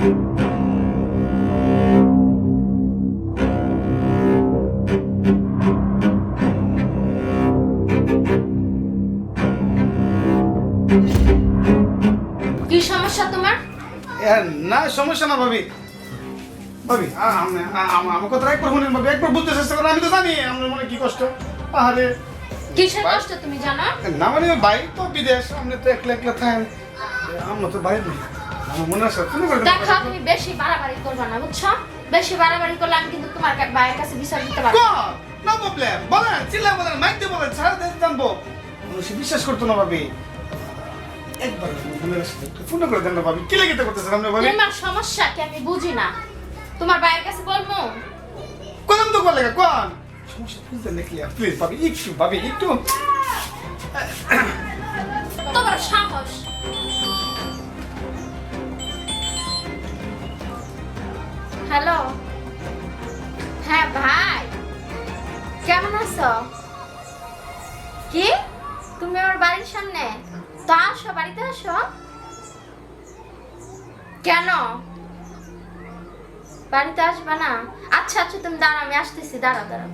কি সমস্যা তোমার? না সমস্যা না ভাবি। ভাবি আমার কথা একবার শুনেন ভাবি, একবার বুঝতে চেষ্টা করেন। আমি তো জানি আমার মনে কি কষ্ট। আরে কিসের কষ্ট তুমি জানো? না মানে ভাই তো বিদেশ, আপনি তো একলা একলা থাকেন, আমরা তো বাইরে নেই। আমার মনে আছে শুনে করে দেখো তুমি বেশি বাড়াবাড়ি করবে না, বুঝছো? বেশি বাড়াবাড়ি করলে আমি কিন্তু তোমার ভাইয়ের কাছে বিচার দিতে পারবো। নো প্রবলেম, বলেন চিল্লা বলেন, মাইক দিয়ে বলেন, সারা দেশ জানবো। সে বিশ্বাস করতো না ভাবি। একবার ফোন করে দেন না ভাবি, কি লেগে করতেছেন আপনি ভাবি? তোমার সমস্যা কি আমি বুঝি না। তোমার ভাইয়ের কাছে বলবো? কোন তো বলে কোন সমস্যা বুঝতে নাকি প্লিজ ভাবি, একটু ভাবি একটু। তোমার সাহস। হ্যালো, হ্যাঁ ভাই, কেমন আছো? কি তুমি আমার বাড়ির সামনে? তো আসো, বাড়িতে আসো। কেন বাড়িতে আসবা না? আচ্ছা আচ্ছা তুমি দাঁড়াও, আমি আসতেছি, দাঁড়াও দাঁড়াও।